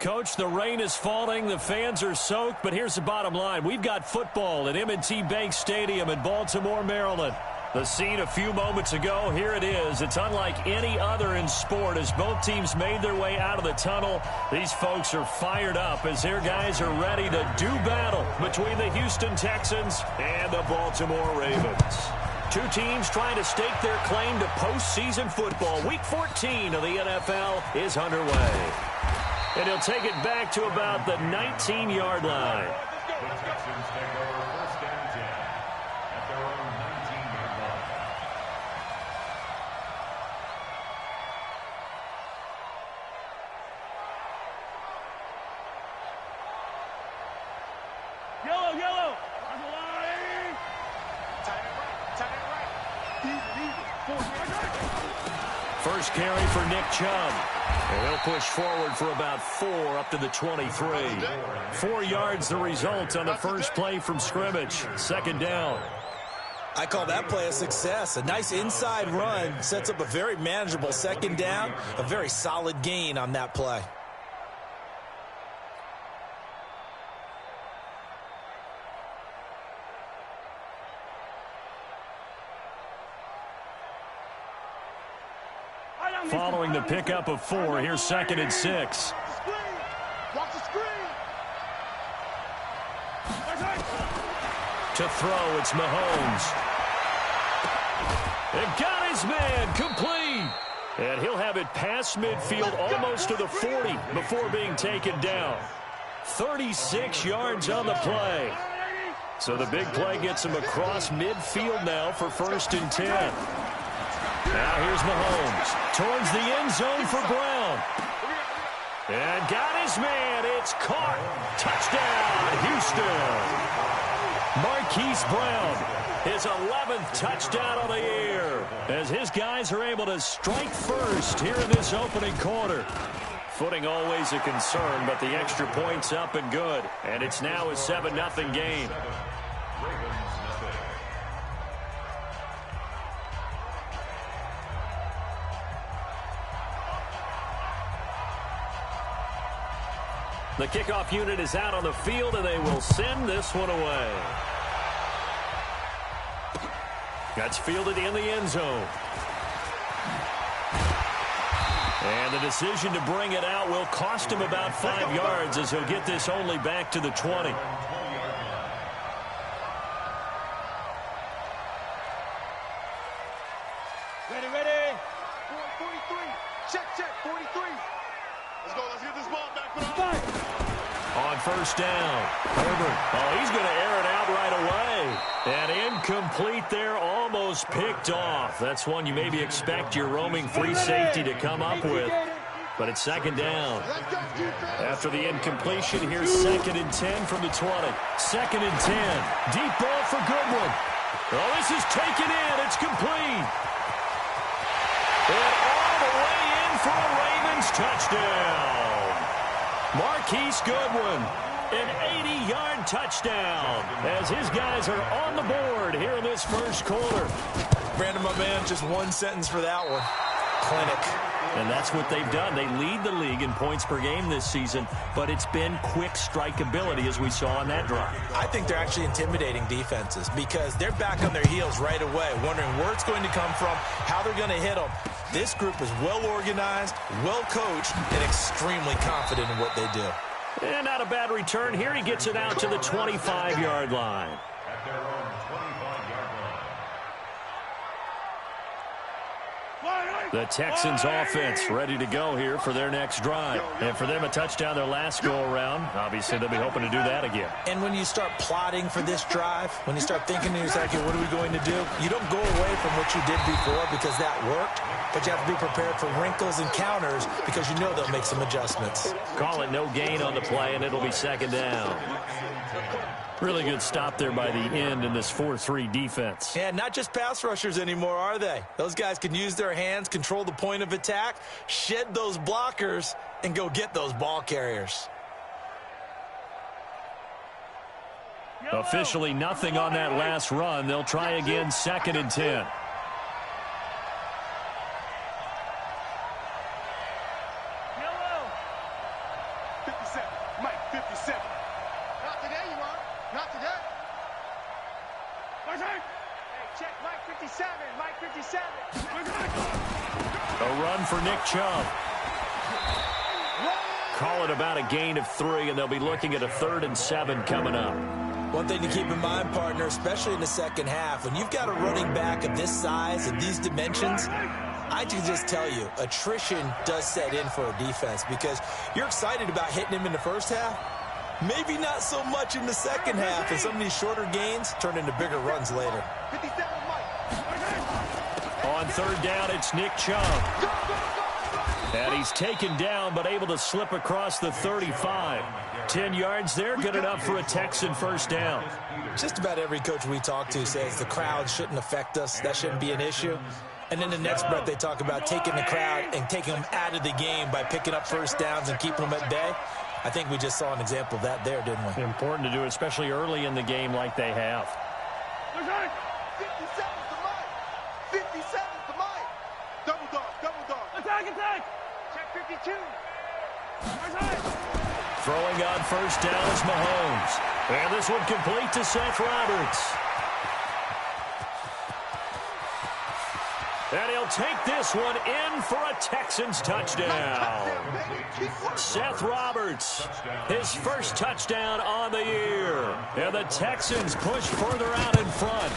Coach, the rain is falling, the fans are soaked, but here's the bottom line. We've got football at M&T Bank Stadium in Baltimore, Maryland. The scene a few moments ago, here it is. It's unlike any other in sport as both teams made their way out of the tunnel. These folks are fired up as their guys are ready to do battle between the Houston Texans and the Baltimore Ravens. Two teams trying to stake their claim to postseason football. Week 14 of the NFL is underway. And he'll take it back to about the 19-yard line. The Texans take over first and 10 at their own 19-yard line. Yellow, yellow. On the line. Tight end right. First carry for Nick Chubb. And he'll push forward for about 4 up to the 23. 4 yards the result on the first play from scrimmage. Second down. I call that play a success. A nice inside run sets up a very manageable second down. A very solid gain on that play. Following the pickup of 4, here's 2nd and 6. To throw, it's Mahomes. And got his man complete. And he'll have it past midfield almost to the 40 before being taken down. 36 yards on the play. So the big play gets him across midfield now for 1st and 10. Now here's Mahomes towards the end zone for Brown. And got his man. It's caught. Touchdown, Houston. Marquise Brown, his 11th touchdown of the year, as his guys are able to strike first here in this opening quarter. Footing always a concern, but the extra point's up and good. And it's now a 7-0 game. The kickoff unit is out on the field, and they will send this one away. That's fielded in the end zone. And the decision to bring it out will cost him about 5 yards as he'll get this only back to the 20. Ready, ready. 43. Check, 43. Let's go. Let's get this ball back. On first down, Herbert. Oh, he's going to air it out right away. And incomplete there, almost picked off. That's one you maybe expect your roaming free safety to come up with. But it's 2nd down. After the incompletion, here's 2nd and 10 from the 20. 2nd and 10. Deep ball for Goodwin. Oh, this is taken in. It's complete. And all the way in for a Ravens touchdown. Marquise Goodwin, an 80-yard touchdown as his guys are on the board here in this first quarter. Brandon, my man, just one sentence for that one. Clinic. And that's what they've done. They lead the league in points per game this season, but it's been quick strikeability as we saw on that drive. I think they're actually intimidating defenses because they're back on their heels right away, wondering where it's going to come from, how they're going to hit them. This group is well organized, well coached, and extremely confident in what they do. And not a bad return here. He gets it out to the 25-yard line. At their own 25-yard line. The Texans offense ready to go here for their next drive. And for them, a touchdown their last go-around. Obviously, they'll be hoping to do that again. And when you start plotting for this drive, when you start thinking to yourself, okay, what are we going to do? You don't go away from what you did before because that worked, but you have to be prepared for wrinkles and counters because you know they'll make some adjustments. Call it no gain on the play, and it'll be 2nd down. Really good stop there by the end in this 4-3 defense. Yeah, not just pass rushers anymore, are they? Those guys can use their hands, control the point of attack, shed those blockers, and go get those ball carriers. Officially nothing on that last run. They'll try again, 2nd and 10. Check, Mike 57, Mike 57. A run for Nick Chubb. Call it about a gain of 3, and they'll be looking at a 3rd and 7 coming up. One thing to keep in mind, partner, especially in the second half, when you've got a running back of this size and these dimensions, I can just tell you, attrition does set in for a defense because you're excited about hitting him in the first half. Maybe not so much in the second half, and some of these shorter gains turn into bigger runs later. 57, Mike. On 3rd down, it's Nick Chubb. And he's taken down, but able to slip across the 35. 10 yards there, good enough for a Texan 1st down. Just about every coach we talk to says the crowd shouldn't affect us. That shouldn't be an issue. And then the next breath they talk about taking the crowd and taking them out of the game by picking up 1st downs and keeping them at bay. I think we just saw an example of that there, didn't we? Important to do, especially early in the game like they have. 57 to Mike. 57 to Mike. Double dog, double dog. Attack. Check 52. Throwing on 1st down is Mahomes. And this one complete to Seth Roberts. And he'll take this one in for a Texans touchdown. Seth Roberts, his 1st touchdown on the year. And the Texans push further out in front.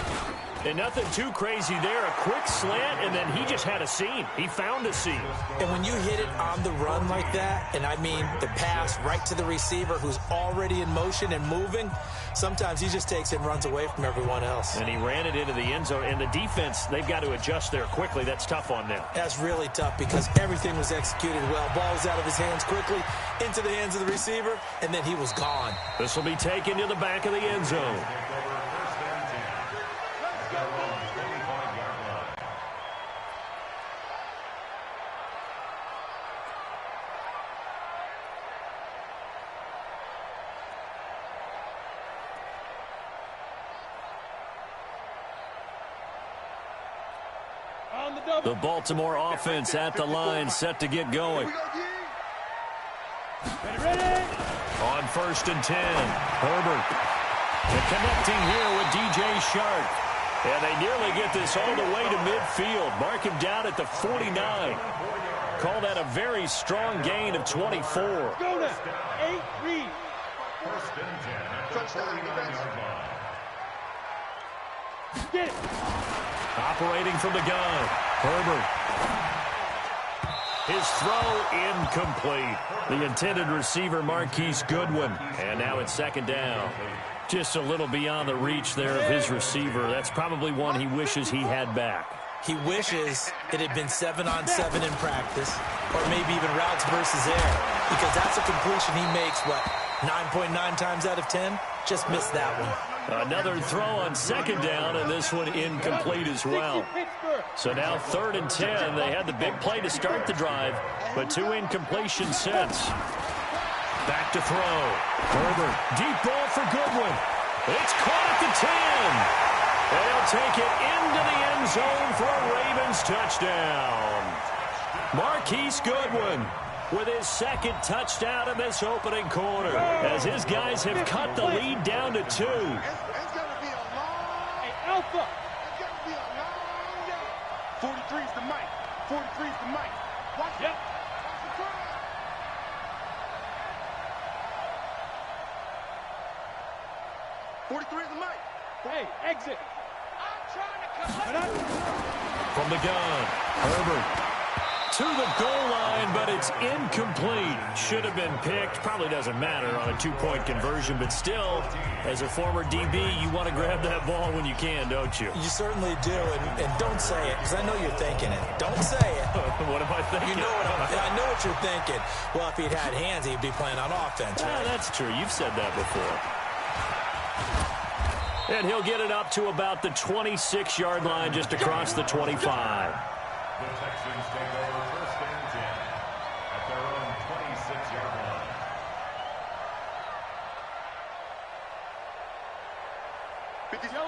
And nothing too crazy there. A quick slant, and then he just had a seam. He found a seam. And when you hit it on the run like that, and I mean the pass right to the receiver who's already in motion and moving, sometimes he just takes it and runs away from everyone else. And he ran it into the end zone. And the defense, they've got to adjust there quickly. That's tough on them. That's really tough because everything was executed well. Ball was out of his hands quickly, into the hands of the receiver, and then he was gone. This will be taken to the back of the end zone. The Baltimore offense at the line, set to get going. On 1st and 10, Herbert. And connecting here with DJ Shark. And they nearly get this all the way to midfield. Mark him down at the 49. Call that a very strong gain of 24. Go now. 8 read. 1st and 10 at the 49-yard line. Get it. Operating from the gun, Herbert. His throw incomplete. The intended receiver, Marquise Goodwin. And now it's 2nd down. Just a little beyond the reach there of his receiver. That's probably one he wishes he had back. He wishes it had been 7-on-7 in practice, or maybe even routes versus air, because that's a completion he makes, 9.9 times out of 10? Just missed that one. Another throw on 2nd down, and this one incomplete as well. So now 3rd and 10. They had the big play to start the drive, but 2 incompletions since. Back to throw. Herbert, deep ball for Goodwin. It's caught at the 10. They'll take it into the end zone for a Ravens touchdown. Marquise Goodwin with his 2nd touchdown in this opening quarter, as his guys have cut the lead down to 2. It's going to be a long alpha. It's going to be a long day. 43 is the mic. 43 is the mic. Watch it. Watch the crowd. 43 is the mic. Hey, exit. I'm trying to come. From the gun, Herbert to the goal line, but it's incomplete. Should have been picked. Probably doesn't matter on a 2-point conversion, but still, as a former DB, you want to grab that ball when you can, don't you? You certainly do, and don't say it, because I know you're thinking it. Don't say it. What am I thinking? You know I know what you're thinking. Well, if he'd had hands, he'd be playing on offense, right? That's true. You've said that before. And he'll get it up to about the 26-yard line, just across the 25. The Texans take over 1st and 10 at their own 26-yard line.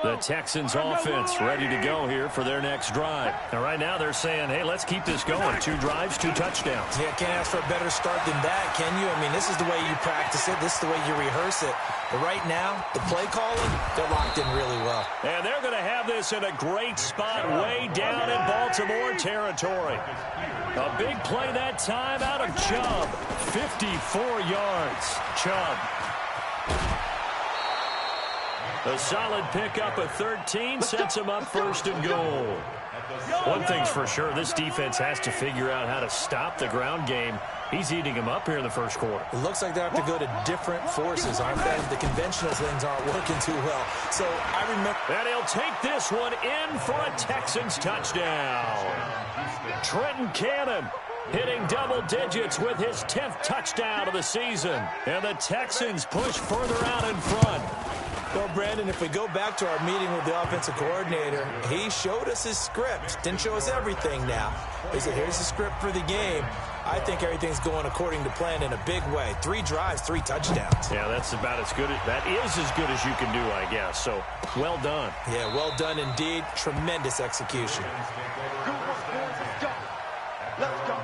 The Texans offense ready to go here for their next drive. Now, right now they're saying, hey, let's keep this going. 2 drives, 2 touchdowns. Yeah, can't ask for a better start than that, can you? I mean, this is the way you practice it. This is the way you rehearse it. But right now, the play calling, they're locked in really well. And they're going to us in a great spot way down in Baltimore territory. A big play that time out of Chubb. 54 yards. Chubb. A solid pickup of 13 sets him up first and goal. One thing's for sure, this defense has to figure out how to stop the ground game. He's eating him up here in the first quarter. It looks like they have to go to different forces, aren't they? The conventional things aren't working too well. So I remember. And he'll take this one in for a Texans touchdown. Trenton Cannon hitting double digits with his 10th touchdown of the season. And the Texans push further out in front. Well, Brandon, if we go back to our meeting with the offensive coordinator, he showed us his script. Didn't show us everything now. He said, here's the script for the game. I think everything's going according to plan in a big way. 3 drives, 3 touchdowns. Yeah, that's about as good. That is as good as you can do, I guess. So, well done. Yeah, well done indeed. Tremendous execution. Let's go.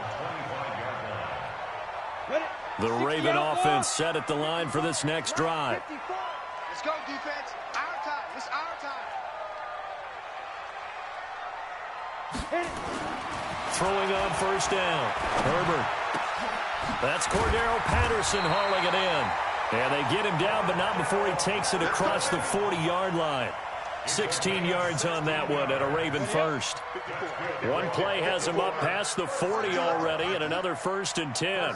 The Raven offense set at the line for this next drive. Let's go, defense. Our time. It's our time. Throwing on first down. Herbert. That's Cordero Patterson hauling it in. And they get him down, but not before he takes it across the 40-yard line. 16 yards on that one at a Raven first. One play has him up past the 40 already, and another first and 10.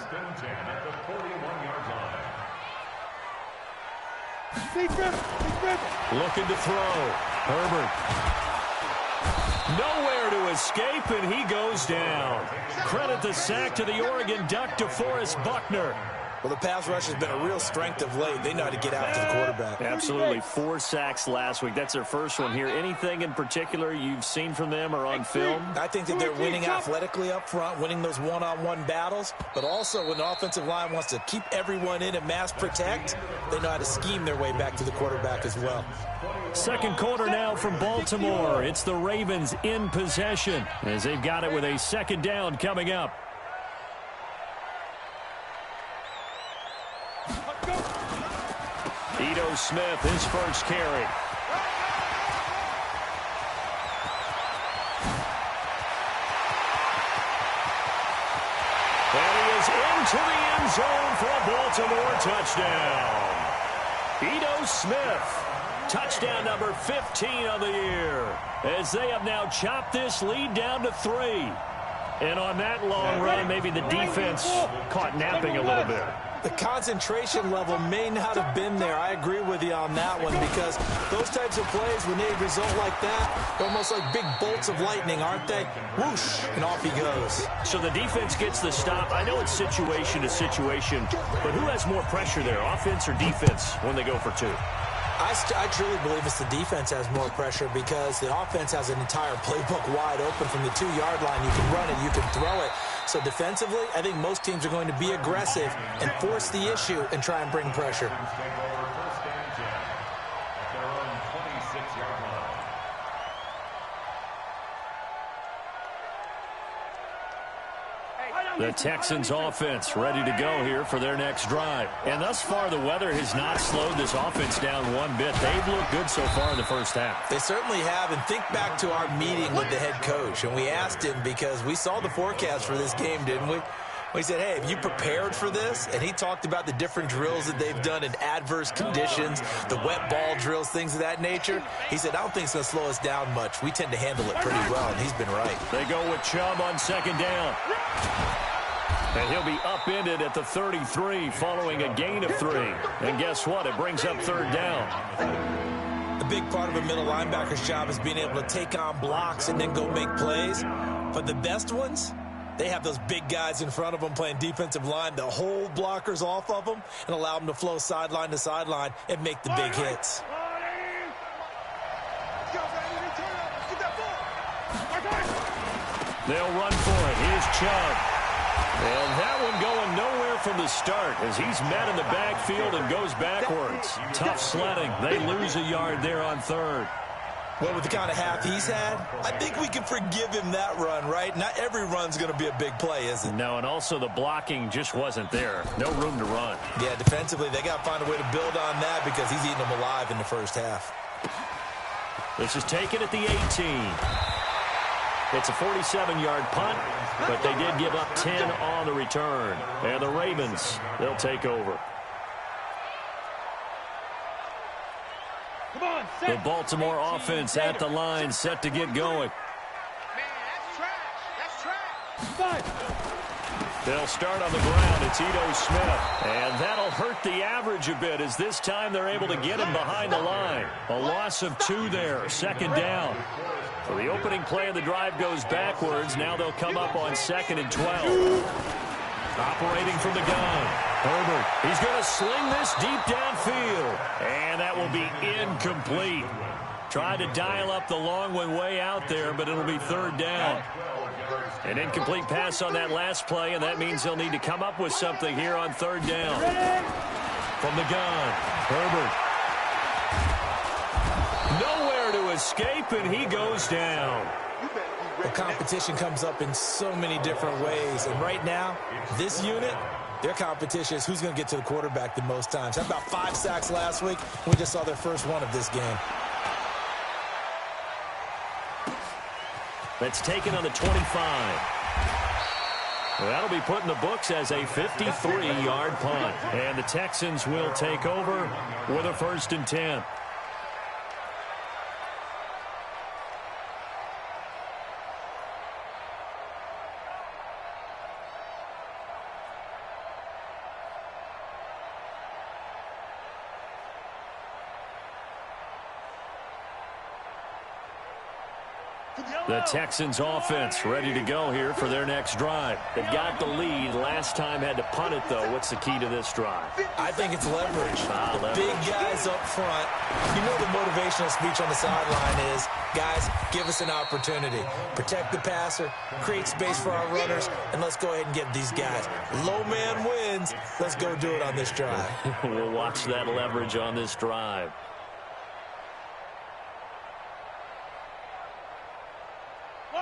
Looking to throw. Herbert. Nowhere to escape, and he goes down. Credit the sack to the Oregon Duck, DeForest Buckner. Well, the pass rush has been a real strength of late. They know how to get after the quarterback. Absolutely. 4 sacks last week. That's their first one here. Anything in particular you've seen from them or on film? I think that they're winning athletically up front, winning those one-on-one battles, but also when the offensive line wants to keep everyone in and mass protect, they know how to scheme their way back to the quarterback as well. Second quarter now from Baltimore. It's the Ravens in possession as they've got it with a second down coming up. Ito Smith, his first carry. And he is into the end zone for a Baltimore touchdown. Ito Smith, touchdown number 15 of the year, as they have now chopped this lead down to 3. And on that long run, maybe the defense caught napping a little bit. The concentration level may not have been there. I agree with you on that one, because those types of plays, when they result like that, they're almost like big bolts of lightning, aren't they? Whoosh, and off he goes. So the defense gets the stop. I know it's situation to situation, but who has more pressure there, offense or defense, when they go for 2? I truly believe it's the defense has more pressure, because the offense has an entire playbook wide open from the 2-yard line. You can run it, you can throw it. So defensively, I think most teams are going to be aggressive and force the issue and try and bring pressure. The Texans offense ready to go here for their next drive. And thus far, the weather has not slowed this offense down one bit. They've looked good so far in the first half. They certainly have. And think back to our meeting with the head coach. And we asked him, because we saw the forecast for this game, didn't we? We said, hey, have you prepared for this? And he talked about the different drills that they've done in adverse conditions, the wet ball drills, things of that nature. He said, I don't think it's going to slow us down much. We tend to handle it pretty well, and he's been right. They go with Chubb on second down. And he'll be upended at the 33 following a gain of 3. And guess what? It brings up third down. A big part of a middle linebacker's job is being able to take on blocks and then go make plays. But the best ones, they have those big guys in front of them playing defensive line to hold blockers off of them and allow them to flow sideline to sideline and make the big hits. They'll run for it. Here's Chubb. And that one going nowhere from the start as he's met in the backfield and goes backwards. Tough sledding. They lose a yard there on third. Well, with the kind of half he's had, I think we can forgive him that run, right? Not every run's going to be a big play, is it? No, and also the blocking just wasn't there. No room to run. Yeah, defensively, they got to find a way to build on that, because he's eating them alive in the first half. This is taken at the 18. It's a 47-yard punt, but they did give up 10 on the return. And the Ravens, they'll take over. The Baltimore offense at the line, set to get going. They'll start on the ground. It's Ito Smith. And that'll hurt the average a bit as this time they're able to get him behind the line. A loss of 2 there, second down. So the opening play of the drive goes backwards. Now they'll come up on 2nd and 12. Operating from the gun. Herbert, he's going to sling this deep downfield. And that will be incomplete. Tried to dial up the long one way out there, but it'll be 3rd down. An incomplete pass on that last play, and that means they'll need to come up with something here on 3rd down. From the gun, Herbert. Nowhere to escape, and he goes down. The competition comes up in so many different ways, and right now, this unit, their competition is who's going to get to the quarterback the most times. Had about 5 sacks last week. We just saw their first one of this game. That's taken on the 25. That'll be put in the books as a 53-yard punt. And the Texans will take over with a 1st and 10. The Texans offense ready to go here for their next drive. They've got the lead. Last time had to punt it, though. What's the key to this drive? I think it's leverage. Leverage. Big guys up front. You know the motivational speech on the sideline is, guys, give us an opportunity. Protect the passer, create space for our runners, and let's go ahead and get these guys. Low man wins. Let's go do it on this drive. We'll watch that leverage on this drive.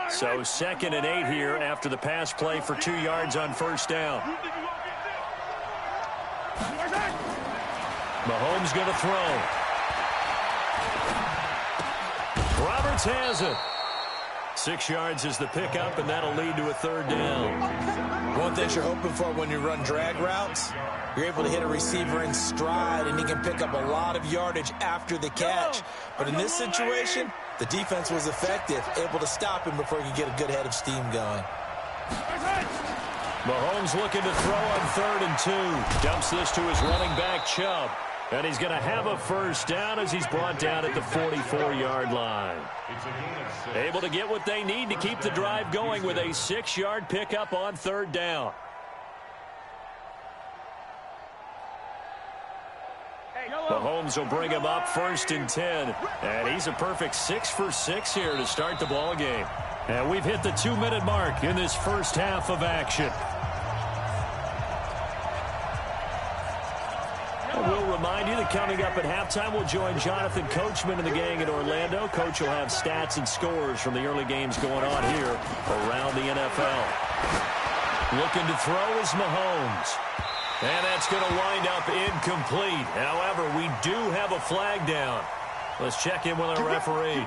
So 2nd and 8 here after the pass play for 2 yards on 1st down. Mahomes going to throw. Roberts has it. 6 yards is the pickup, and that'll lead to a 3rd down. One thing you're hoping for when you run drag routes, you're able to hit a receiver in stride, and he can pick up a lot of yardage after the catch. But in this situation, the defense was effective, able to stop him before he could get a good head of steam going. Mahomes looking to throw on 3rd and 2. Dumps this to his running back, Chubb. And he's going to have a 1st down as he's brought down at the 44-yard line. Able to get what they need to keep the drive going with a 6-yard pickup on 3rd down. Mahomes will bring him up 1st and 10. And he's a perfect 6 for 6 here to start the ball game. And we've hit the 2-minute mark in this first half of action. We'll remind you that coming up at halftime, we'll join Jonathan Coachman and the gang in Orlando. Coach will have stats and scores from the early games going on here around the NFL. Looking to throw is Mahomes. And that's going to wind up incomplete. However, we do have a flag down. Let's check in with our referee.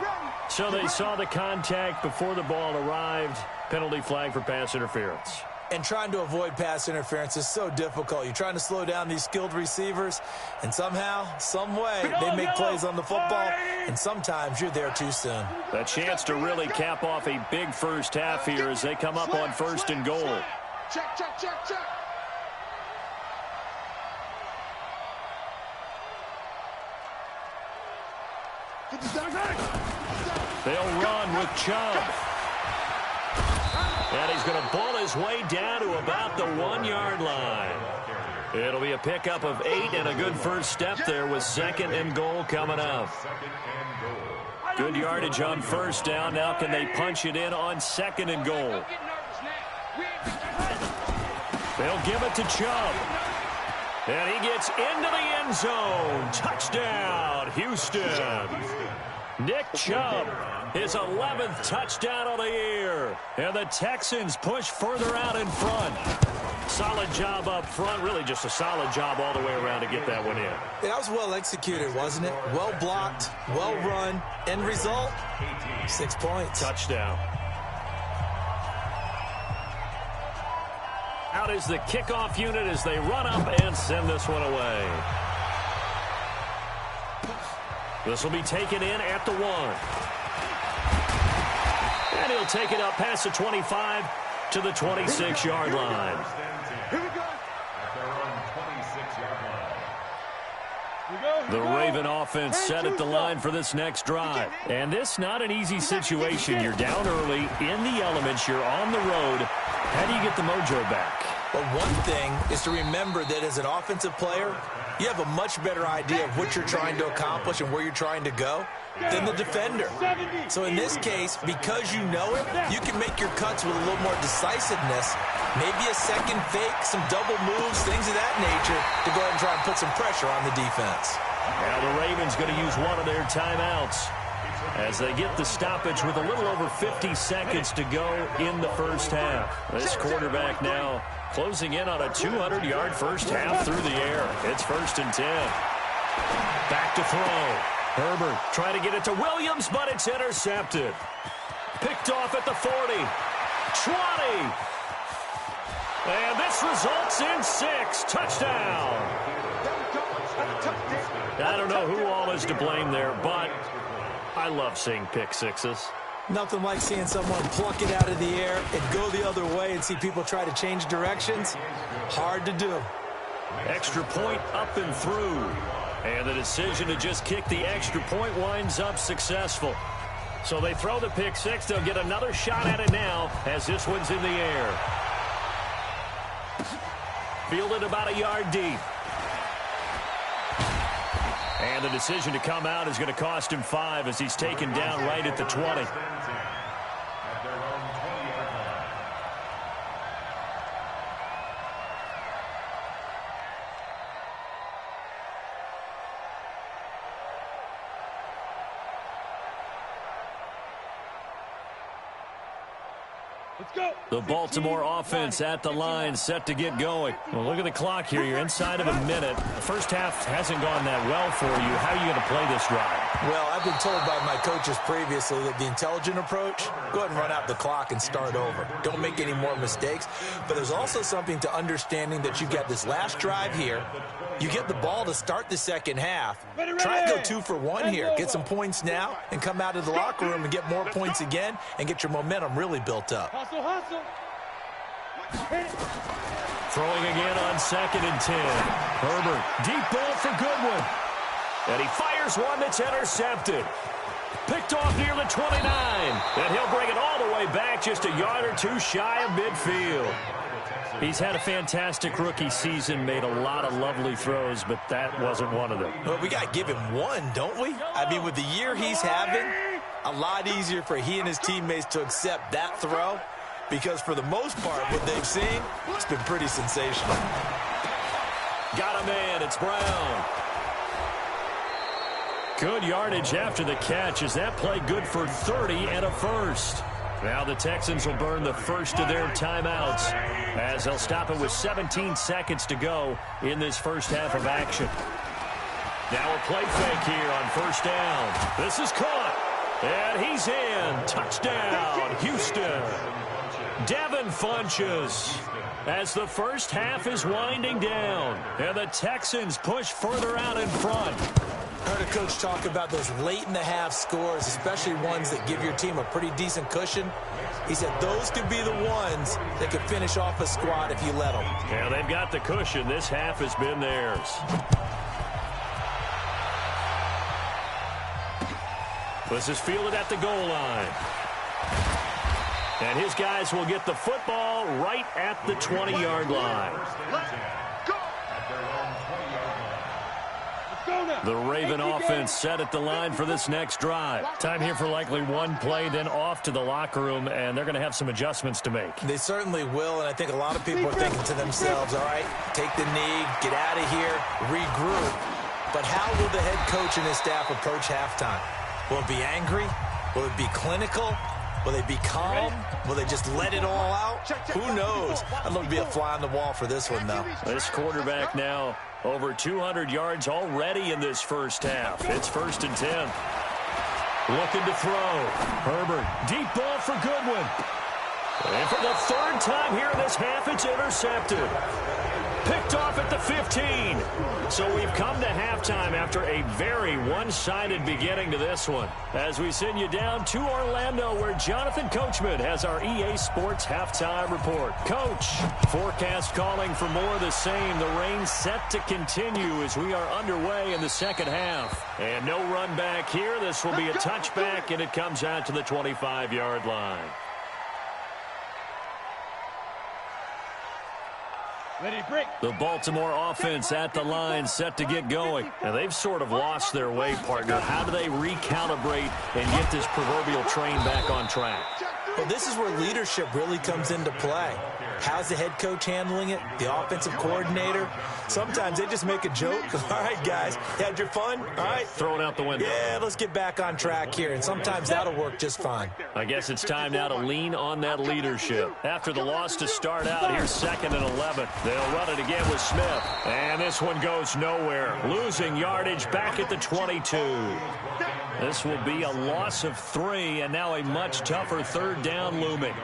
So they saw the contact before the ball arrived. Penalty flag for pass interference. And trying to avoid pass interference is so difficult. You're trying to slow down these skilled receivers, and somehow, some way, they make plays on the football, and sometimes you're there too soon. A chance to really cap off a big first half here as they come up on 1st and goal. Check, check, check, check. They'll run with Chubb. And he's going to ball his way down to about the 1-yard line. It'll be a pickup of 8 and a good first step there with 2nd and goal coming up. Good yardage on 1st down. Now can they punch it in on 2nd and goal? They'll give it to Chubb. And he gets into the end zone. Touchdown, Houston. Nick Chubb, his 11th touchdown of the year. And the Texans push further out in front. Solid job up front. Really just a solid job all the way around to get that one in. That was well executed, wasn't it? Well blocked, well run. End result, 6 points. Touchdown. Out is the kickoff unit as they run up and send this one away. This will be taken in at the 1. And he'll take it up past the 25 to the 26-yard line. Here we go. At their own 26-yard line. The Raven offense set at the line for this next drive. And this not an easy situation. You're down early, in the elements, you're on the road. How do you get the mojo back? Well, one thing is to remember that as an offensive player, you have a much better idea of what you're trying to accomplish and where you're trying to go than the defender. So in this case, because you know it, you can make your cuts with a little more decisiveness, maybe a second fake, some double moves, things of that nature to go ahead and try and put some pressure on the defense. Now the Ravens going to use one of their timeouts as they get the stoppage with a little over 50 seconds to go in the first half. This quarterback now closing in on a 200-yard first half through the air. It's 1st and 10. Back to throw. Herbert trying to get it to Williams, but it's intercepted. Picked off at the 40. 20. And this results in 6. Touchdown. I don't know who all is to blame there, but I love seeing pick sixes. Nothing like seeing someone pluck it out of the air and go the other way and see people try to change directions. Hard to do. Extra point up and through. And the decision to just kick the extra point winds up successful. So they throw the pick six. They'll get another shot at it now as this one's in the air. Fielded about a yard deep. And the decision to come out is going to cost him 5 as he's taken down right at the 20. Let's go. The Baltimore offense at the line, set to get going. Well, look at the clock here. You're inside of a minute. The first half hasn't gone that well for you. How are you going to play this drive? Well, I've been told by my coaches previously that the intelligent approach, go ahead and run out the clock and start over. Don't make any more mistakes. But there's also something to understanding that you've got this last drive here. You get the ball to start the second half. Try and go 2 for 1 here. Get some points now and come out of the locker room and get more points again and get your momentum really built up. Hustle, hustle. Throwing again on 2nd and 10. Herbert, deep ball for Goodwin. And he fires one that's intercepted. Picked off near the 29. And he'll bring it all the way back just a yard or 2 shy of midfield. He's had a fantastic rookie season, made a lot of lovely throws, but that wasn't one of them. Well, we got to give him one, don't we? I mean, with the year he's having, a lot easier for he and his teammates to accept that throw because for the most part, what they've seen, it's been pretty sensational. Got a man. It's Brown. Good yardage after the catch. Is that play good for 30 and a first? Now the Texans will burn the first of their timeouts as they'll stop it with 17 seconds to go in this first half of action. Now a play fake here on first down. This is caught. And he's in. Touchdown, Houston. Devin Funchess as the first half is winding down. And the Texans push further out in front. Heard a coach talk about those late-in-the-half scores, especially ones that give your team a pretty decent cushion. He said those could be the ones that could finish off a squad if you let them. Yeah, they've got the cushion. This half has been theirs. This is fielded at the goal line. And his guys will get the football right at the 20-yard line. The Raven offense set at the line for this next drive. Time here for likely one play, then off to the locker room, and they're going to have some adjustments to make. They certainly will, and I think a lot of people are thinking to themselves, all right, take the knee, get out of here, regroup. But how will the head coach and his staff approach halftime? Will it be angry? Will it be clinical? Will they be calm? Will they just let it all out? Who knows? I'd love to be a fly on the wall for this one, though. This quarterback now over 200 yards already in this first half. It's 1st and 10. Looking to throw. Herbert, deep ball for Goodwin. And for the 3rd time here in this half, it's intercepted. Picked off at the 15. So we've come to halftime after a very one-sided beginning to this one. As we send you down to Orlando, where Jonathan Coachman has our EA Sports halftime report. Coach, forecast calling for more of the same. The rain set to continue as we are underway in the second half. And no run back here. This will be a touchback, and it comes out to the 25-yard line. The Baltimore offense at the line, set to get going. And they've sort of lost their way, partner. How do they recalibrate and get this proverbial train back on track? Well, this is where leadership really comes into play. How's the head coach handling it? The offensive coordinator? Sometimes they just make a joke. All right, guys, had your fun? All right. Throw it out the window. Yeah, let's get back on track here. And sometimes that'll work just fine. I guess it's time now to lean on that leadership. After the loss to start out, here's 2nd and 11. They'll run it again with Smith. And this one goes nowhere. Losing yardage back at the 22. This will be a loss of 3, and now a much tougher 3rd down looming.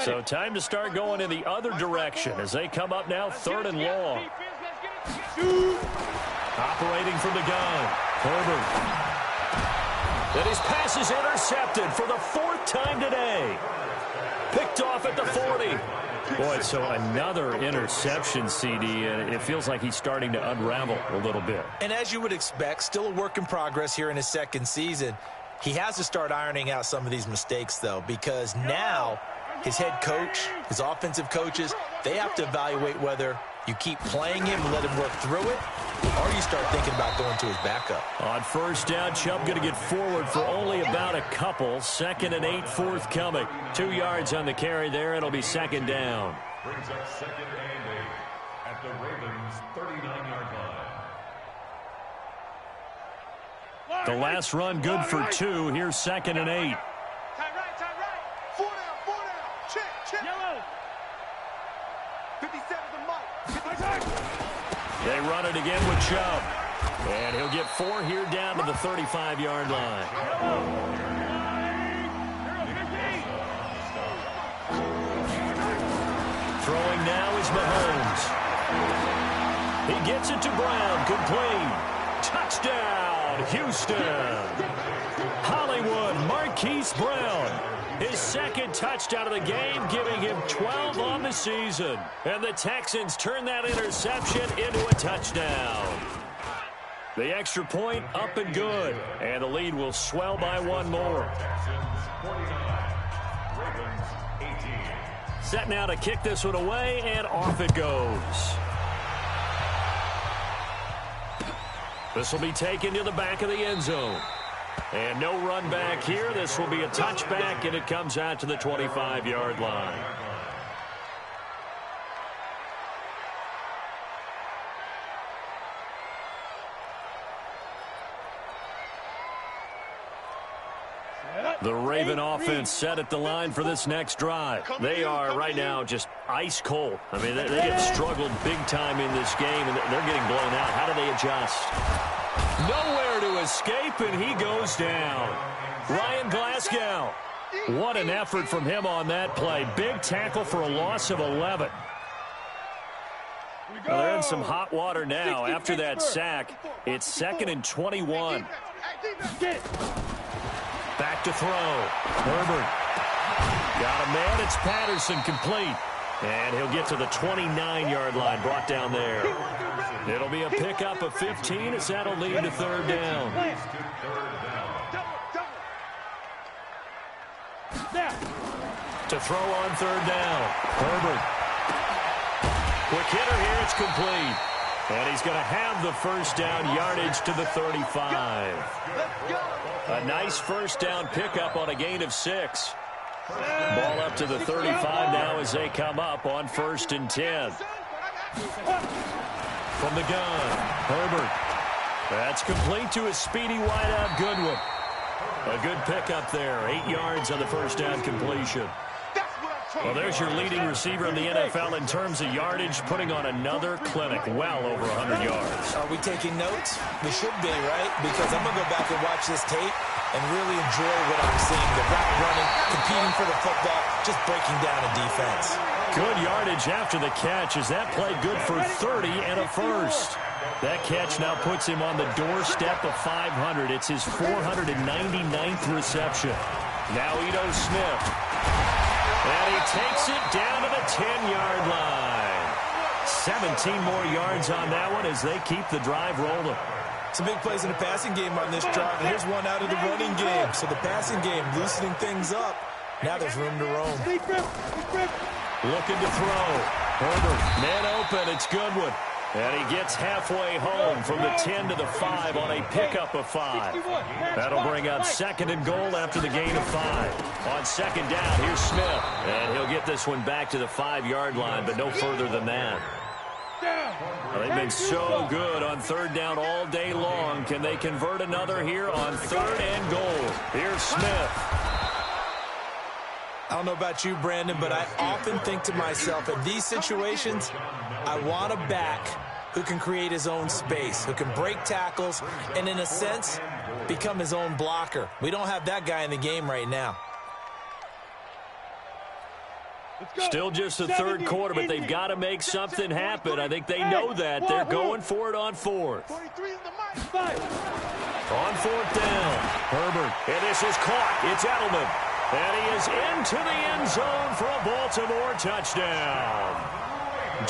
So time to start going in the other direction as they come up now 3rd and long. Operating from the gun, Herbert. And his pass is intercepted for the 4th time today. Picked off at the 40. Boy, so another interception, CD, and it feels like he's starting to unravel a little bit. And as you would expect, still a work in progress here in his 2nd season. He has to start ironing out some of these mistakes, though, because now his head coach, his offensive coaches, they have to evaluate whether you keep playing him and let him work through it, or you start thinking about going to his backup. On 1st down, Chubb going to get forward for only about a couple. 2nd and 8 forthcoming. 2 yards on the carry there. It'll be 2nd down. Brings up 2nd and 8 at the Ravens' 39-yard line. The last run good for 2. Here's 2nd and 8. Tie right. 4 down. Check. Yellow. 57 to Mike. They run it again with Chubb. And he'll get 4 here down to the 35-yard line. Throwing now is Mahomes. He gets it to Brown, complete. Touchdown, Houston. Hollywood, Marquise Brown. His 2nd touchdown of the game, giving him 12 on the season. And the Texans turn that interception into a touchdown. The extra point up and good. And the lead will swell by 1 more. Texans 49, Ravens 18. Set now to kick this one away, and off it goes. This will be taken to the back of the end zone. And no run back here. This will be a touchback, and it comes out to the 25-yard line. The Raven offense set at the line for this next drive. They are right now just ice cold. I mean, they have struggled big time in this game, and they're getting blown out. How do they adjust? Nowhere to escape, and he goes down. Ryan Glasgow. What an effort from him on that play. Big tackle for a loss of 11. Well, they're in some hot water now. After that sack, it's 2nd and 21. Back to throw. Herbert. Got a man. It's Patterson, complete. And he'll get to the 29-yard line, brought down there. It'll be a pickup of 15 as that'll lead to 3rd down. To throw on 3rd down. Herbert. Quick hitter here. It's complete. And he's going to have the 1st down, yardage to the 35. A nice 1st down pickup on a gain of 6. Ball up to the 35 now as they come up on 1st and 10. From the gun, Herbert. That's complete to a speedy wideout Goodwin. A good pickup there. 8 yards on the first down completion. Well, there's your leading receiver in the NFL in terms of yardage, putting on another clinic, well over 100 yards. Are we taking notes? We should be, right? Because I'm going to go back and watch this tape and really enjoy what I'm seeing. The route running, competing for the football, just breaking down a defense. Good yardage after the catch. Is that play good for 30 and a first? That catch now puts him on the doorstep of 500. It's his 499th reception. Now Ito Smith. And he takes it down to the 10-yard line. 17 more yards on that one as they keep the drive rolling. Some big plays in the passing game on this drive. And here's one out of the running game. So the passing game loosening things up. Now there's room to roam. Looking to throw. Herbert, man open. It's Goodwin. And he gets halfway home from the 10 to the 5 on a pickup of 5. That'll bring up 2nd and goal after the gain of 5. On 2nd down, here's Smith. And he'll get this one back to the 5-yard line, but no further than that. Well, they've been so good on 3rd down all day long. Can they convert another here on 3rd and goal? Here's Smith. I don't know about you, Brandon, but I often think to myself, in these situations, I want a back who can create his own space, who can break tackles, and in a sense, become his own blocker. We don't have that guy in the game right now. Still just the 3rd quarter, but they've got to make something happen. I think they know that. They're going for it on 4th. On 4th down, Herbert. And this is caught. It's Edelman. And he is into the end zone for a Baltimore touchdown.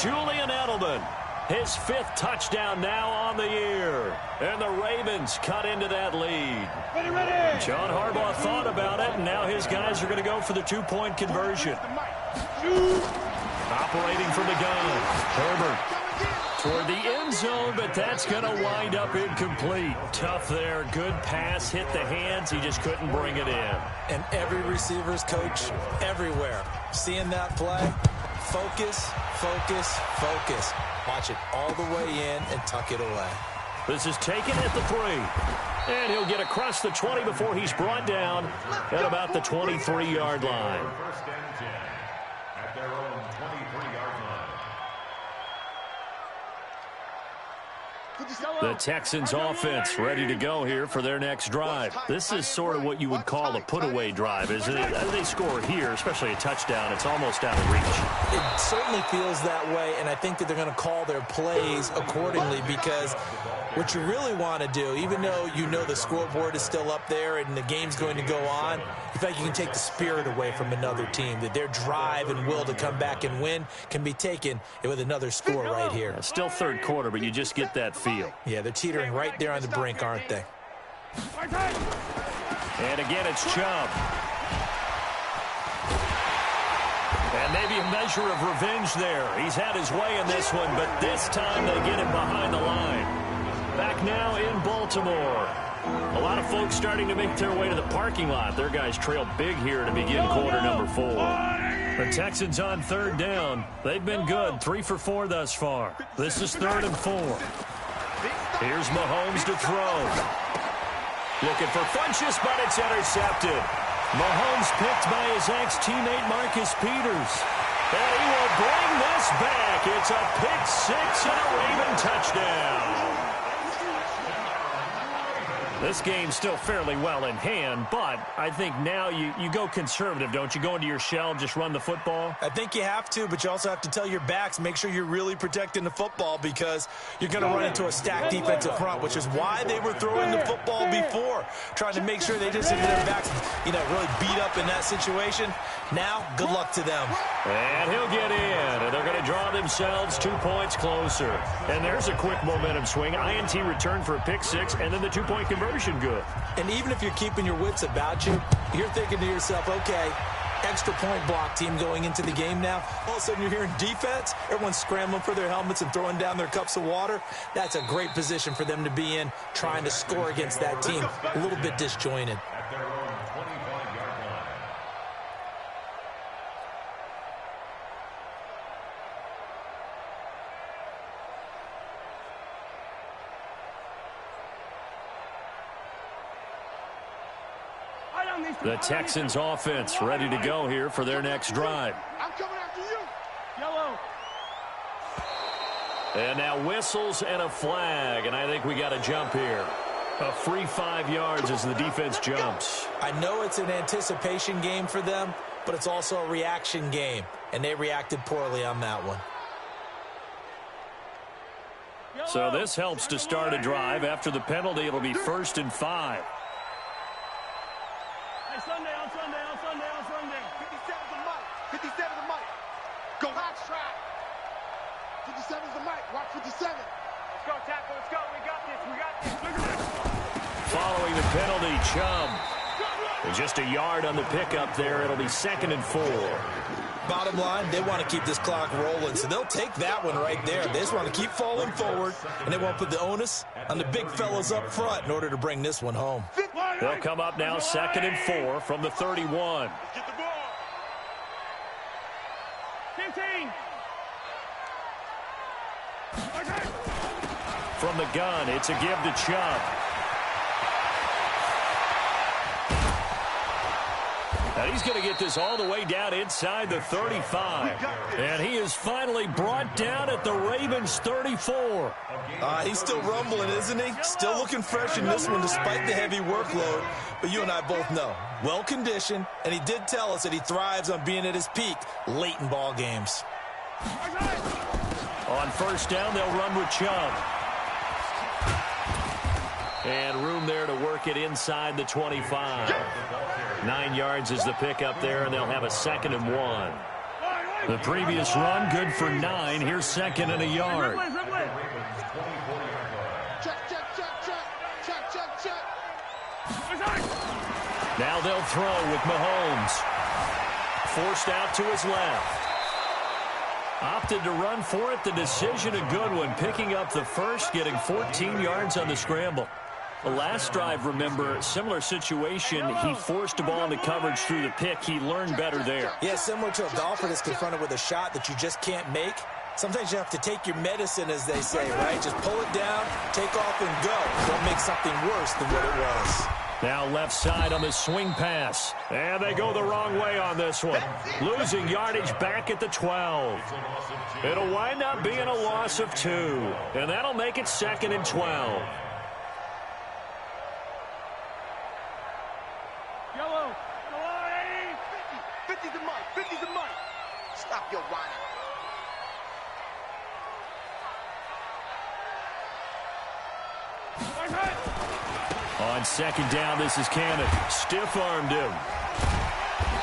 Julian Edelman, his 5th touchdown now on the year. And the Ravens cut into that lead. John Harbaugh thought about it, and now his guys are going to go for the 2-point conversion. Operating from the gun, Herbert toward the end zone, but that's going to wind up incomplete. Tough there. Good pass, hit the hands. He just couldn't bring it in. And every receiver's coach everywhere, seeing that play, focus, focus, focus. Watch it all the way in and tuck it away. This is taken at the 3. And he'll get across the 20 before he's brought down at about the 23-yard line. First and 10 at their own 23-yard line. The Texans offense ready to go here for their next drive. This is sort of what you would call a put-away drive, isn't it? As they score here, especially a touchdown, it's almost out of reach. It certainly feels that way, and I think that they're going to call their plays accordingly, because what you really want to do, even though you know the scoreboard is still up there and the game's going to go on, you feel like you can take the spirit away from another team, that their drive and will to come back and win can be taken with another score right here. Still 3rd quarter, but you just get that feel. Yeah, they're teetering right there on the brink, aren't they? And again, it's Chubb. And maybe a measure of revenge there. He's had his way in this one, but this time they get him behind the line. Back now in Baltimore. A lot of folks starting to make their way to the parking lot. Their guys trail big here to begin quarter number 4. The Texans on 3rd down. They've been good, 3 for 4 thus far. This is 3rd and 4. Here's Mahomes to throw. Looking for Funchess, but it's intercepted. Mahomes picked by his ex-teammate Marcus Peters. And he will bring this back. It's a pick 6 and a Raven touchdown. This game's still fairly well in hand, but I think now you go conservative, don't you? Go into your shell, just run the football? I think you have to, but you also have to tell your backs, make sure you're really protecting the football, because you're going to run into a stacked defensive front, which is why they were throwing the football before, trying to make sure they just hit their backs, really beat up in that situation. Now, good luck to them. And he'll get in, and they're going to draw themselves 2 points closer. And there's a quick momentum swing. INT return for a pick 6, and then the 2-point conversion good. And even if you're keeping your wits about you, you're thinking to yourself, okay, extra point block team going into the game now. All of a sudden you're hearing defense, everyone's scrambling for their helmets and throwing down their cups of water. That's a great position for them to be in, trying to score against that team. A little bit disjointed. At their own 25-yard line. The Texans offense ready to go here for their next drive. I'm coming after you. Yellow. And now whistles and a flag, and I think we got a jump here. A free 5 yards as the defense jumps. I know it's an anticipation game for them, but it's also a reaction game, and they reacted poorly on that one. So this helps to start a drive. After the penalty, it'll be 1st and 5. Hey, Sunday, on Sunday, on Sunday, on Sunday. 57's the mic. 57's the mic. Go box track. 57's the mic. Watch 57. Let's go, tackle. Let's go. We got this. We got this. Look at this. Following the penalty, Chubb. And just a yard on the pickup there. It'll be 2nd and 4. Bottom line, they want to keep this clock rolling, so they'll take that one right there. They just want to keep falling forward, and they want to put the onus on the big fellas up front in order to bring this one home. They'll come up now 2nd and 4 from the 31. Get the ball. 15. From the gun, it's a give to Chubb. And he's going to get this all the way down inside the 35. And he is finally brought down at the Ravens' 34. He's still rumbling, isn't he? Still looking fresh in this one despite the heavy workload. But you and I both know, well-conditioned, and he did tell us that he thrives on being at his peak late in ball games. On 1st down, they'll run with Chubb. And room there to work it inside the 25. 9 yards is the pickup there, and they'll have a 2nd and 1. The previous run, good for 9. Here's 2nd and a yard. Check, check, check, check. Check, check, check. Now they'll throw with Mahomes. Forced out to his left. Opted to run for it. The decision a good one. Picking up the first, getting 14 yards on the scramble. The last drive, remember, similar situation. He forced the ball into coverage through the pick. He learned better there. Yeah, similar to a golfer that's confronted with a shot that you just can't make. Sometimes you have to take your medicine, as they say, right? Just pull it down, take off, and go. Don't make something worse than what it was. Now left side on the swing pass. And they go the wrong way on this one. Losing yardage back at the 12. It'll wind up being a loss of 2. And that'll make it 2nd and 12. Yellow. 50's the mic. 50's the mic. Stop your whining. On 2nd down, this is Cannon. Stiff-armed him.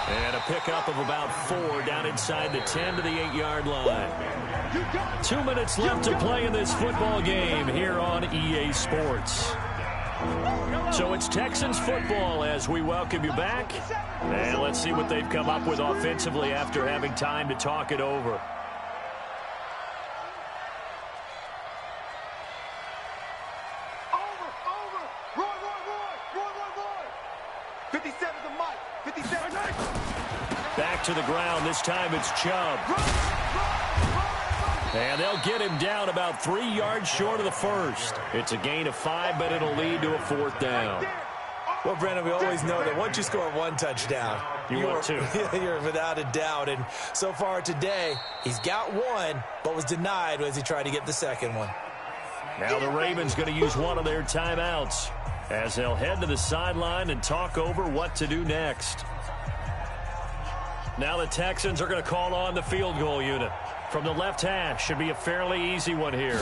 And a pickup of about 4 down inside the 10 to the 8-yard line. 2 minutes left to play in this football game here on EA Sports. So it's Texans football as we welcome you back. And let's see what they've come up with offensively after having time to talk it over. Back to the ground. This time it's Chubb. And they'll get him down about 3 yards short of the first. It's a gain of 5, but it'll lead to a 4th down. Well, Brandon, we always know that once you score 1 touchdown, you're without a doubt. And so far today, he's got 1, but was denied as he tried to get the 2nd one. Now the Ravens going to use one of their timeouts as they'll head to the sideline and talk over what to do next. Now the Texans are going to call on the field goal unit. From the left hash, should be a fairly easy one here.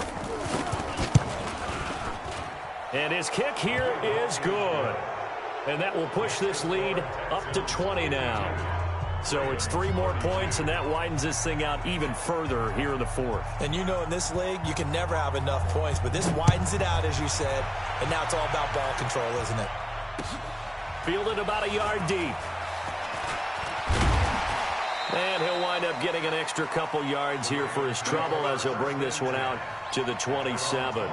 And his kick here is good. And that will push this lead up to 20 now. So it's 3 more points, and that widens this thing out even further here in the 4th. And you know in this league, you can never have enough points, but this widens it out, as you said, and now it's all about ball control, isn't it? Fielded about a yard deep. And he'll wind up getting an extra couple yards here for his trouble as he'll bring this one out to the 27.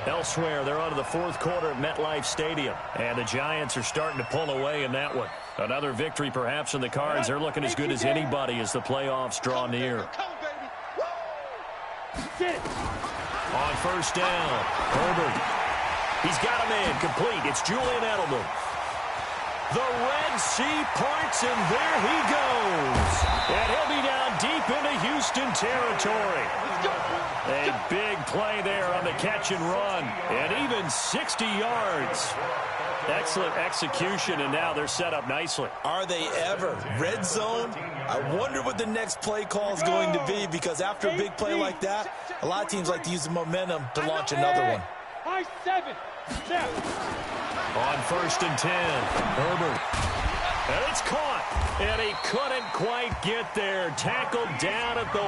Elsewhere, they're on to the 4th quarter at MetLife Stadium. And the Giants are starting to pull away in that one. Another victory perhaps in the cards. They're looking as good as anybody as the playoffs draw near. On 1st down, Herbert. He's got a man complete. It's Julian Edelman. The Red Sea parts, and there he goes. And he'll be down deep into Houston territory. A big play there on the catch and run, and even 60 yards. Excellent execution, and now they're set up nicely. Are they ever? Red zone? I wonder what the next play call is going to be, because after a big play like that, a lot of teams like to use the momentum to launch another one. On 1st and 10, Herbert. And it's caught. And he couldn't quite get there. Tackled down at the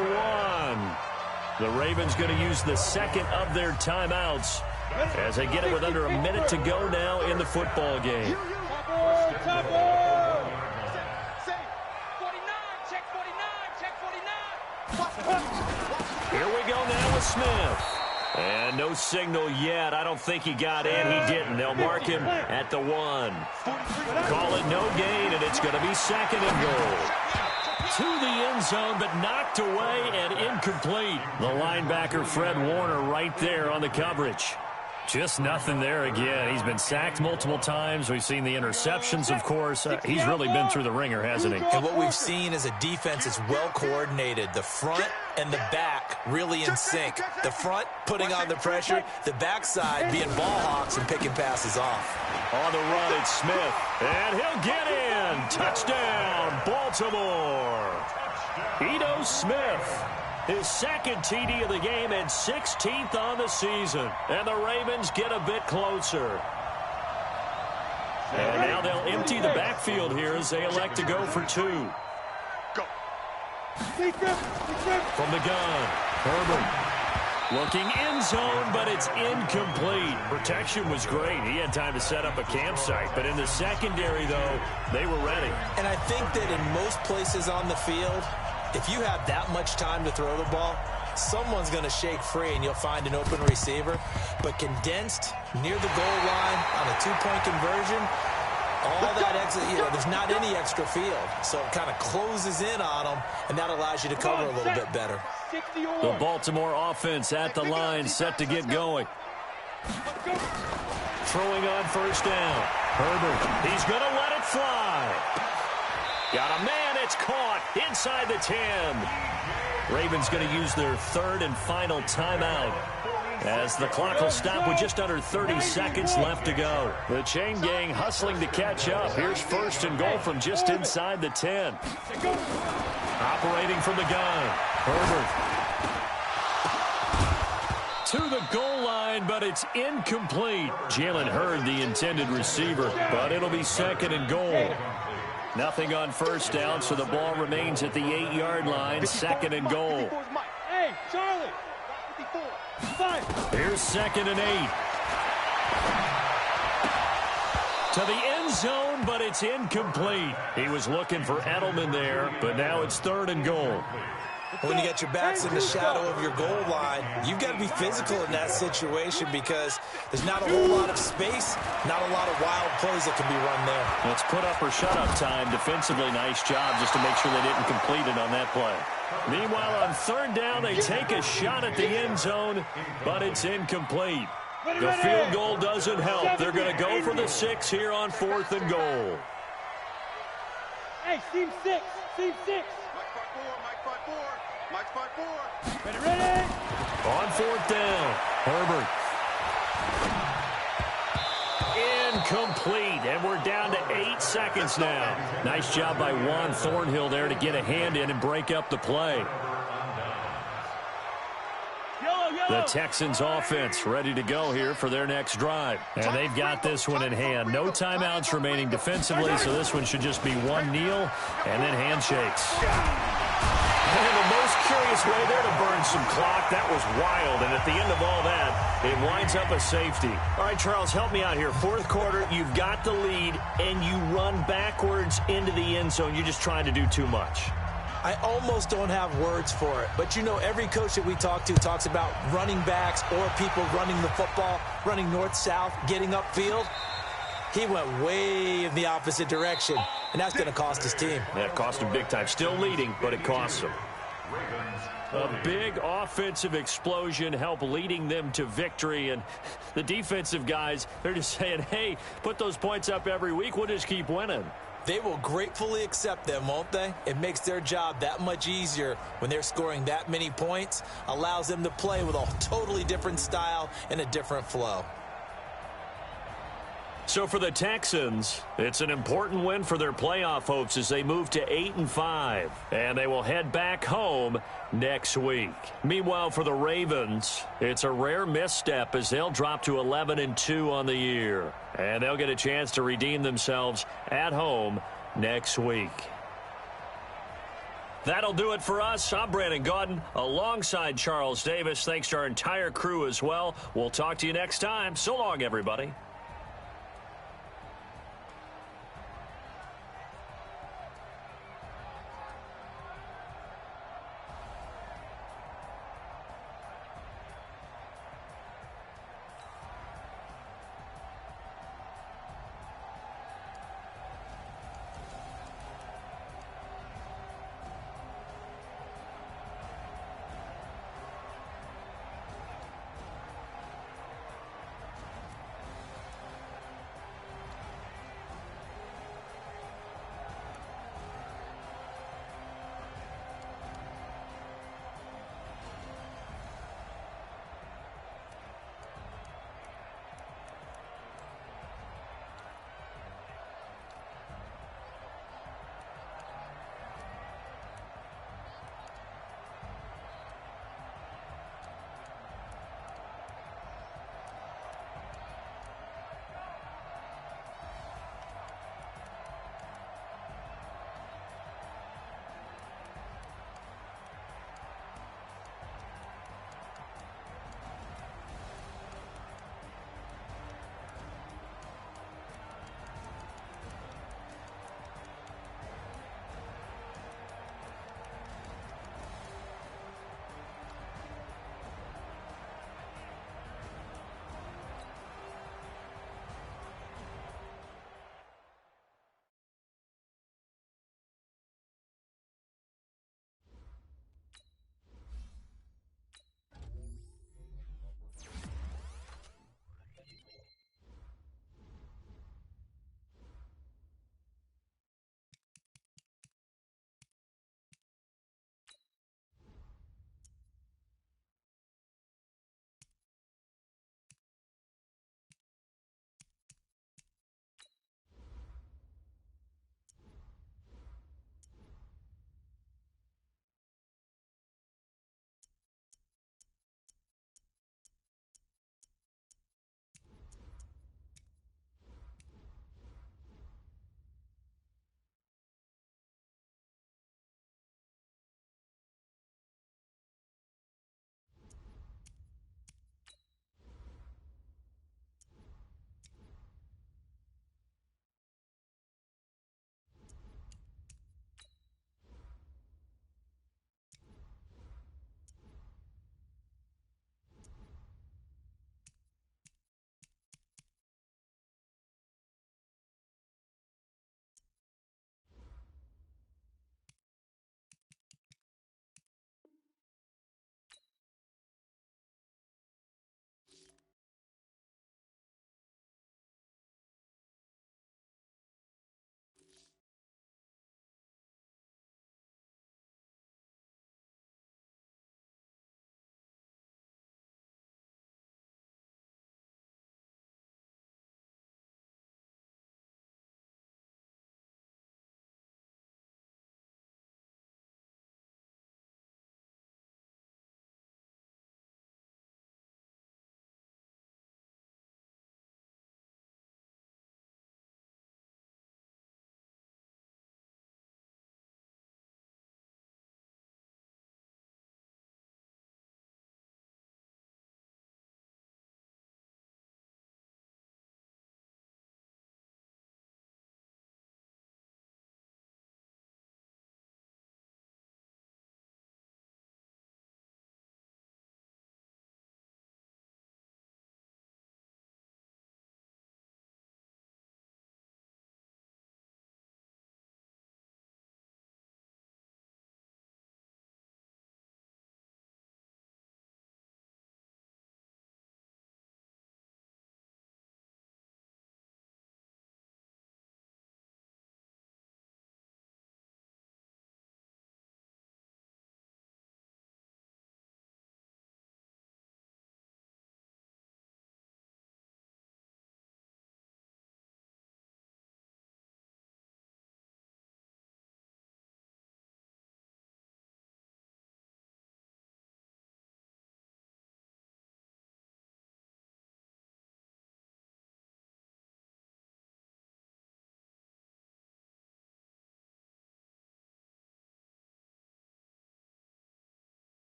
1. The Ravens going to use the second of their timeouts as they get it with under a minute to go now in the football game. Here we go now with Smith. And no signal yet. I don't think he got in. He didn't. They'll mark him at the 1. Call it no gain, and it's going to be second and goal. To the end zone, but knocked away and incomplete. The linebacker, Fred Warner, right there on the coverage. Just nothing there again. He's been sacked multiple times. We've seen the interceptions, of course. He's really been through the ringer, hasn't he? And what we've seen is a defense that's well coordinated. The front and the back really in sync. The front putting on the pressure, the backside being ball hawks and picking passes off. On the run, it's Smith. And he'll get in. Touchdown, Baltimore. Ito Smith. His second TD of the game and 16th on the season. And the Ravens get a bit closer. And now they'll empty the backfield here as they elect to go for 2. Go. From the gun, Herbert. Looking end zone, but it's incomplete. Protection was great. He had time to set up a campsite. But in the secondary, though, they were ready. And I think that in most places on the field, if you have that much time to throw the ball, someone's going to shake free and you'll find an open receiver. But condensed near the goal line on a 2-point conversion, all that extra, there's not any extra field. So it kind of closes in on them, and that allows you to cover a little bit better. The Baltimore offense at the line, set to get going. Throwing on 1st down. Herbert, he's going to let it fly. Got a man, it's caught inside the 10. Ravens going to use their 3rd and final timeout as the clock will stop with just under 30 seconds left to go. The chain gang hustling to catch up. Here's 1st and goal from just inside the 10. Operating from the gun, Herbert. To the goal line, but it's incomplete. Jalen Hurd, the intended receiver, but it'll be 2nd and goal. Nothing on 1st down, so the ball remains at the 8-yard line. 2nd and goal. Hey, Charlie. Here's 2nd and 8. To the end zone, but it's incomplete. He was looking for Edelman there, but now it's 3rd and goal. When you got your backs in the shadow of your goal line, you've got to be physical in that situation because there's not a whole lot of space, not a lot of wild plays that can be run there. It's put up or shut up time. Defensively, nice job just to make sure they didn't complete it on that play. Meanwhile, on 3rd down, they take a shot at the end zone, but it's incomplete. The field goal doesn't help. They're going to go for the 6 here on 4th and goal. Hey, team 6. Team 6. Mike 5-4. Ready. On 4th down, Herbert. Incomplete, and we're down to 8 seconds now. Nice job by Juan Thornhill there to get a hand in and break up the play. The Texans offense ready to go here for their next drive. And they've got this one in hand. No timeouts remaining defensively, so this one should just be one kneel and then handshakes. And the most curious way there to burn some clock. That was wild, and at the end of all that, it winds up a safety. All right, Charles, help me out here. 4th quarter, you've got the lead, and you run backwards into the end zone. You're just trying to do too much. I almost don't have words for it. But, you know, every coach that we talk to talks about running backs or people running the football, running north-south, getting upfield. He went way in the opposite direction, and that's going to cost his team. That cost him big time. Still leading, but it costs him. A big offensive explosion helped leading them to victory. And the defensive guys, they're just saying, hey, put those points up every week. We'll just keep winning. They will gratefully accept them, won't they? It makes their job that much easier when they're scoring that many points. Allows them to play with a totally different style and a different flow. So for the Texans, it's an important win for their playoff hopes as they move to 8-5. And they will head back home next week. Meanwhile, for the Ravens, it's a rare misstep as they'll drop to 11-2 on the year. And they'll get a chance to redeem themselves at home next week. That'll do it for us. I'm Brandon Gaudin alongside Charles Davis. Thanks to our entire crew as well. We'll talk to you next time. So long, everybody.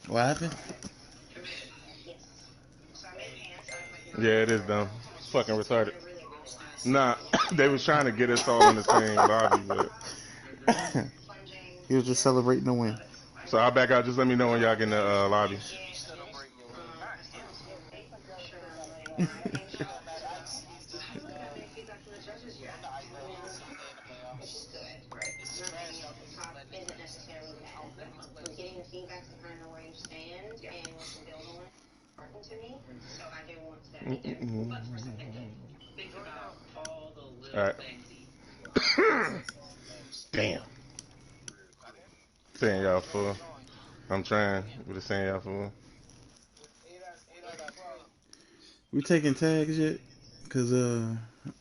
What happened? Yeah, it is dumb. It's fucking retarded. Nah, they was trying to get us all in the same lobby, but He was just celebrating the win. so I'll back out. Just let me know when y'all get in the lobby. All right. Damn. Saying y'all full. I'm trying with the saying y'all full. We taking tags yet? Cause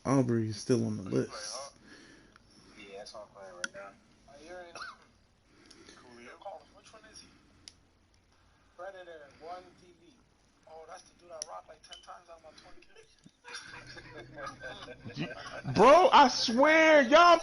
Aubrey is still on the list. Yeah, that's what I'm playing right now. Which one is he? Predator, 1 TV. Oh, that's the dude I rock like 10 times out of my 20 kills. Bro, I swear, y'all